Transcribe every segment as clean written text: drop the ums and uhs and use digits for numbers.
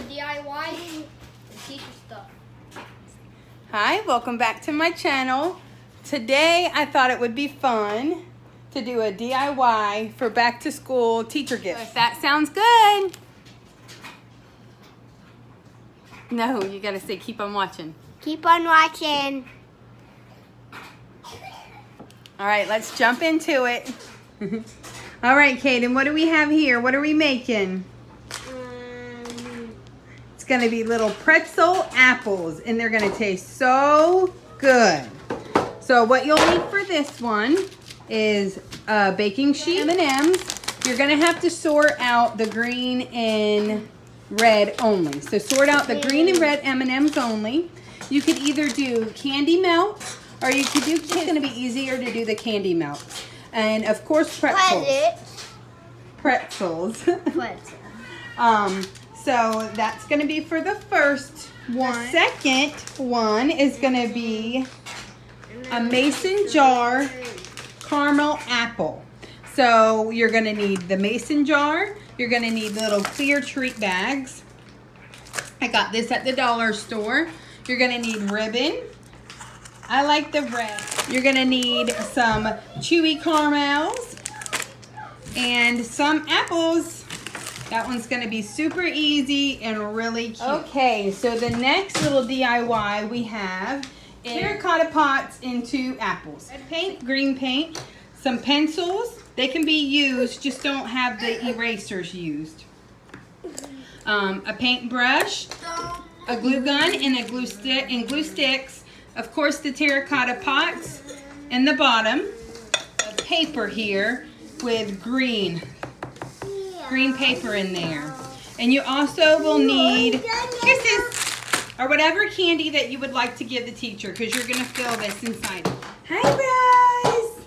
DIY the teacher stuff. Hi, welcome back to my channel. Today I thought it would be fun to do a DIY for back to school teacher gifts. If that sounds good. No, you gotta say keep on watching. Keep on watching. All right, let's jump into it. All right, Kaden, what do we have here? What are we making? It's gonna be little pretzel apples, and they're gonna taste so good. So what you'll need for this one is a baking sheet, M&Ms. You're gonna have to sort out the green and red only. So sort out the green and red M&Ms only. You could either do candy melt, or you could do, it's gonna be easier to do the candy melt. And of course pretzels. Pretzels. So that's gonna be for the first one. The second one is gonna be a mason jar caramel apple. So you're gonna need the mason jar. You're gonna need little clear treat bags. I got this at the dollar store. You're gonna need ribbon. I like the red. You're gonna need some chewy caramels and some apples. That one's gonna be super easy and really cute. Okay, so the next little DIY we have is terracotta pots into apples. Red paint, green paint, some pencils. They can be used, just don't have the erasers used. A paintbrush, a glue gun, and a glue stick and glue sticks. Of course, the terracotta pots in the bottom. A paper here with green paper in there. And you also will need kisses or whatever candy that you would like to give the teacher, because you're going to fill this inside. Hi, guys.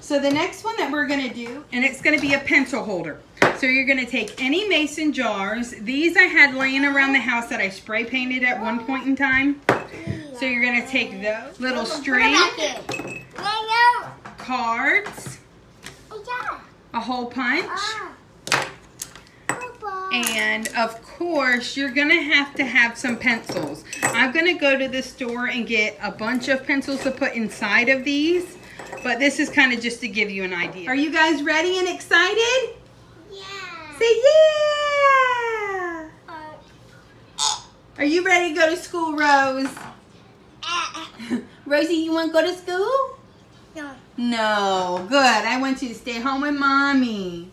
So the next one that we're going to do, and it's going to be a pencil holder. So you're going to take any mason jars. These I had laying around the house that I spray painted at one point in time. So you're going to take those, little string, cards, a hole punch, and of course you're going to have some pencils. I'm going to go to the store and get a bunch of pencils to put inside of these, but this is kind of just to give you an idea. Are you guys ready and excited? Yeah. Say yeah! Are you ready to go to school, Rose? Rosie, you want to go to school? No. No. Good. I want you to stay home with Mommy.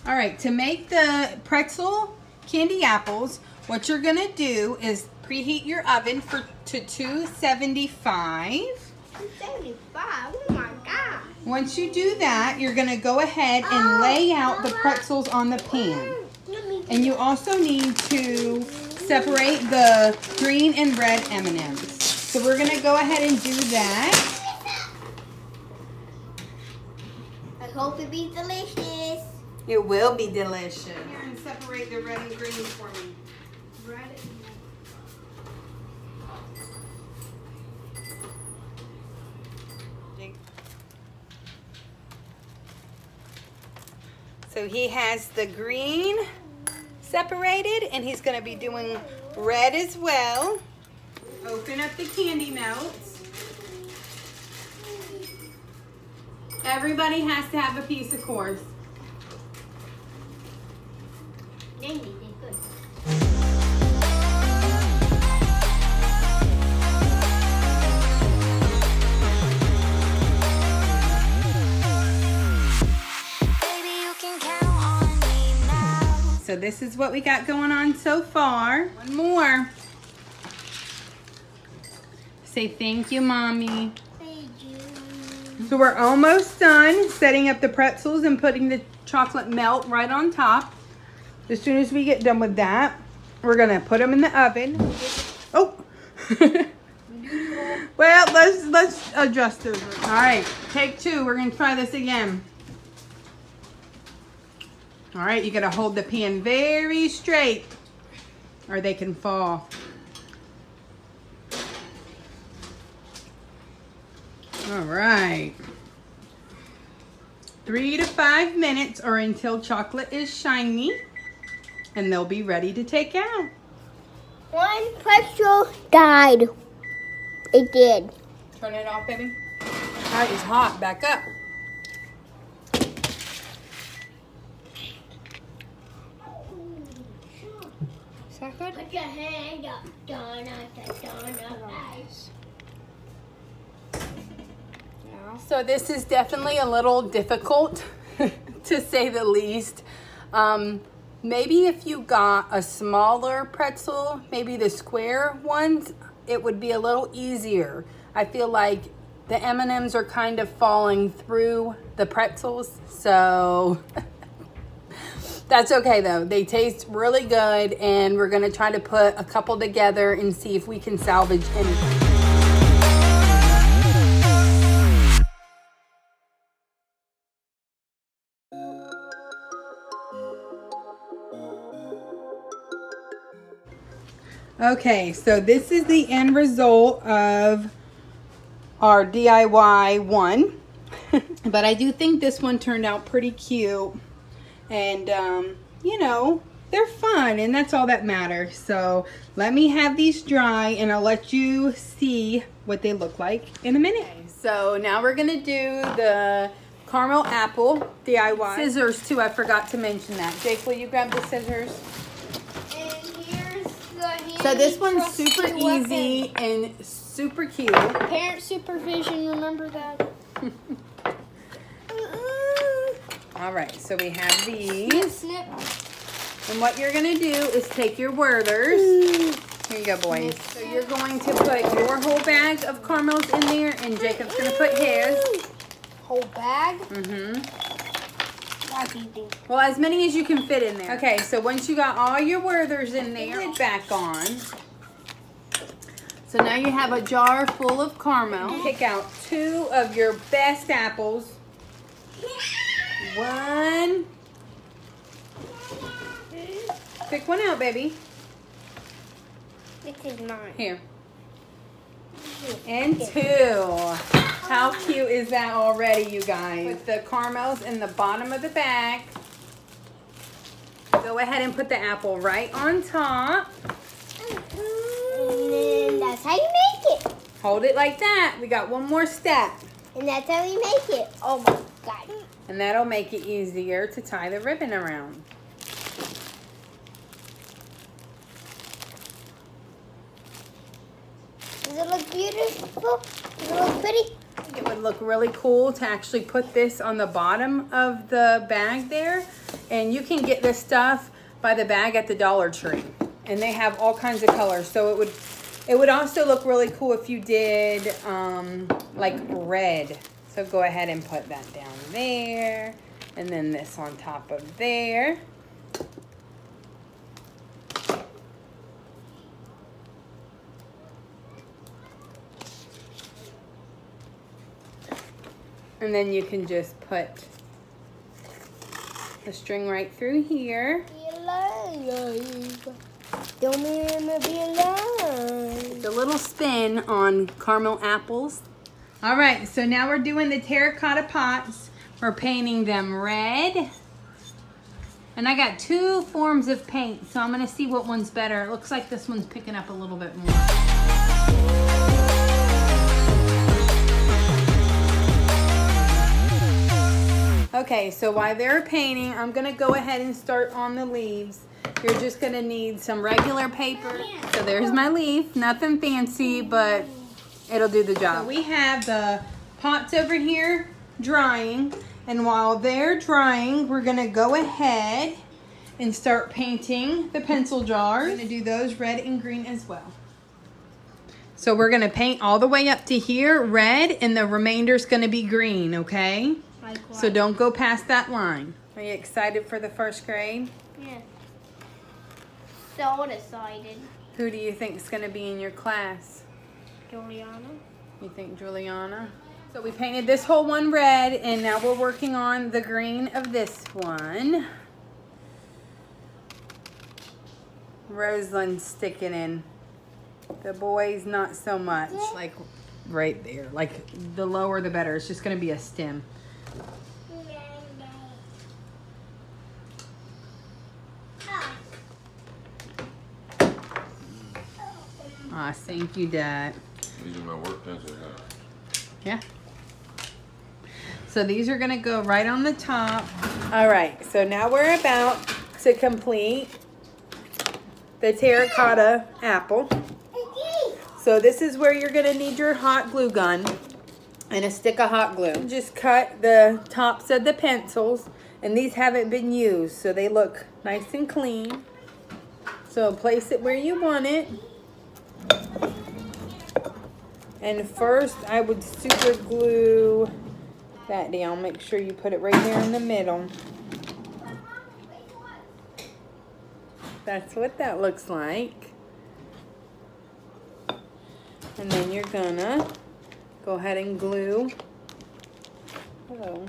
All right. To make the pretzel candy apples, what you're going to do is preheat your oven to 275. 275? Oh my God. Once you do that, you're going to go ahead and lay out the pretzels on the pan. And you also need to separate the green and red M&Ms. So we're going to go ahead and do that. I hope it be delicious. It will be delicious. Here, and separate the red and green for me. Red and So he has the green separated, and he's going to be doing red as well. Open up the candy melts. Everybody has to have a piece, of course. So this is what we got going on so far. One more. Say thank you, Mommy. Thank you. So we're almost done setting up the pretzels and putting the chocolate melt right on top. As soon as we get done with that, we're gonna put them in the oven. Oh. Well, let's adjust those. All right, take two. We're gonna try this again. All right, you gotta hold the pan very straight or they can fall. All right. 3 to 5 minutes or until chocolate is shiny. and they'll be ready to take out. One pretzel died. It did. Turn it off, baby. That is hot. Back up. Is that good? Put your hand up, Donna. Nice. So this is definitely a little difficult, to say the least. Maybe if you got a smaller pretzel, maybe the square ones, it would be a little easier. I feel like the M&Ms are kind of falling through the pretzels, so that's okay though. They taste really good, and we're gonna try to put a couple together and see if we can salvage anything. Okay, so this is the end result of our DIY one. But I do think this one turned out pretty cute. And, you know, they're fun, and that's all that matters. So let me have these dry, and I'll let you see what they look like in a minute. Okay, so now we're going to do the caramel apple DIY. Scissors, too. I forgot to mention that. Jake, will you grab the scissors? So this one's super easy and super cute. Parent supervision, remember that? All right, so we have these. Snip. And what you're gonna do is take your Werthers. Here you go, boys. So you're going to put your whole bag of caramels in there, and Jacob's gonna put his. Whole bag? Mm-hmm. That's easy. Well, as many as you can fit in there. Okay, so once you got all your Werthers in there, lid back on. So now you have a jar full of caramel. Pick out 2 of your best apples. 1. Pick one out, baby. This is mine. Here. And 2. How cute is that already, you guys? Put the caramels in the bottom of the bag. Go ahead and put the apple right on top. And then that's how you make it. Hold it like that. We got one more step. And that's how you make it. Oh my God. And that'll make it easier to tie the ribbon around. Does it look beautiful? Does it look pretty? It would look really cool to actually put this on the bottom of the bag there. And you can get this stuff by the bag at the Dollar Tree. And they have all kinds of colors. So it would also look really cool if you did like red. So go ahead and put that down there. And then this on top of there. And then you can just put the string right through here. Don't make me alive. The little spin on caramel apples. All right, so now we're doing the terracotta pots. We're painting them red. And I got 2 forms of paint, so I'm gonna see what one's better. It looks like this one's picking up a little bit more. Okay, so while they're painting, I'm gonna go ahead and start on the leaves. You're just gonna need some regular paper. So there's my leaf, nothing fancy, but it'll do the job. So we have the pots over here drying, and while they're drying, we're gonna go ahead and start painting the pencil jars. We're gonna do those red and green as well. So we're gonna paint all the way up to here red, and the remainder's gonna be green, okay? So don't go past that line. Are you excited for the first grade? Yeah. So excited. Who do you think is going to be in your class? Juliana. You think Juliana? So we painted this whole one red, and now we're working on the green of this one. Rosalind's sticking in. The boys, not so much. Like right there. Like the lower the better. It's just going to be a stem. Thank you, Dad. These are my work pencils. Yeah. So these are going to go right on the top. All right. So now we're about to complete the terracotta apple. So this is where you're going to need your hot glue gun and a stick of hot glue. Just cut the tops of the pencils, and these haven't been used, so they look nice and clean. So place it where you want it. And first I would super glue that down. Make sure you put it right there in the middle. That's what that looks like. And then you're gonna go ahead and glue. Oh.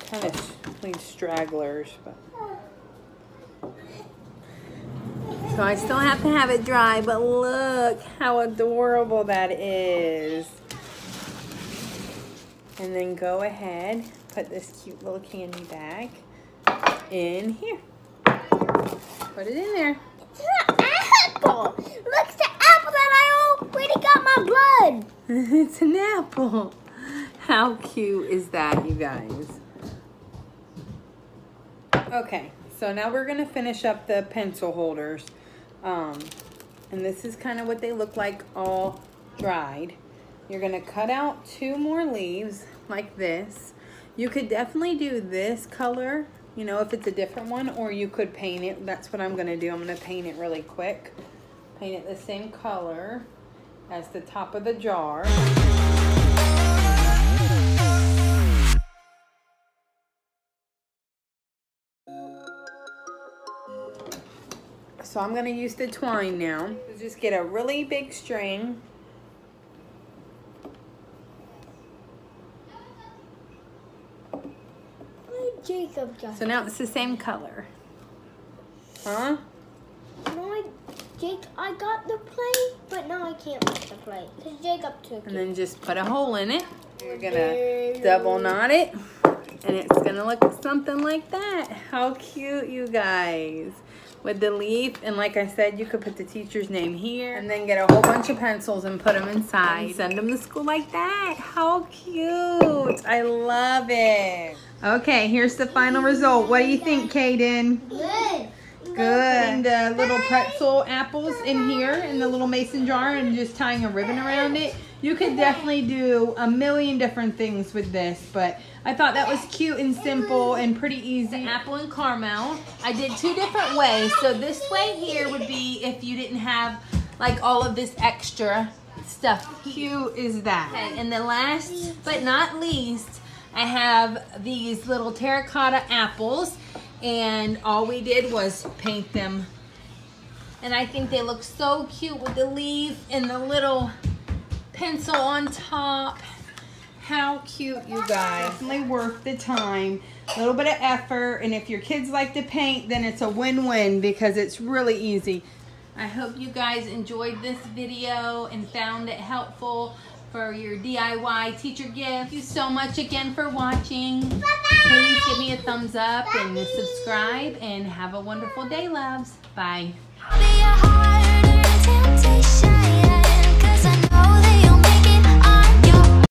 Kind of leaves stragglers, but. So I still have to have it dry, but look how adorable that is. And then go ahead, put this cute little candy bag in here. Put it in there. It's an apple. Look, it's the apple that I already got my blood. It's an apple. How cute is that, you guys? Okay, so now we're gonna finish up the pencil holders. And this is kind of what they look like all dried. You're gonna cut out 2 more leaves like this. You could definitely do this color, you know, if it's a different one, or you could paint it. That's what I'm gonna do. I'm gonna paint it really quick. Paint it the same color as the top of the jar. So I'm going to use the twine now. Just get a really big string. Jacob just. So now it's the same color. Huh? No, I got the plate, but now I can't put the plate because Jacob took it. And then just put a hole in it. You're going to double knot it. And it's going to look something like that. How cute, you guys. With the leaf, and like I said, you could put the teacher's name here and then get a whole bunch of pencils and put them inside and send them to school like that. How cute. I love it. Okay, here's the final result. What do you think, Kaden? Good. Good. Putting the little pretzel apples in here in the little mason jar and just tying a ribbon around it. You could definitely do a million different things with this, but I thought that was cute and simple and pretty easy. Apple and caramel. I did 2 different ways. So this way here would be if you didn't have like all of this extra stuff. How cute is that? Okay, and then last but not least, I have these little terracotta apples, and all we did was paint them. And I think they look so cute with the leaf and the little pencil on top. How cute, you guys. Definitely worth the time. A little bit of effort, and if your kids like to paint, then it's a win-win because it's really easy. I hope you guys enjoyed this video and found it helpful for your DIY teacher gift. Thank you so much again for watching. Bye-bye. Please give me a thumbs up and subscribe, and have a wonderful day, loves. Bye.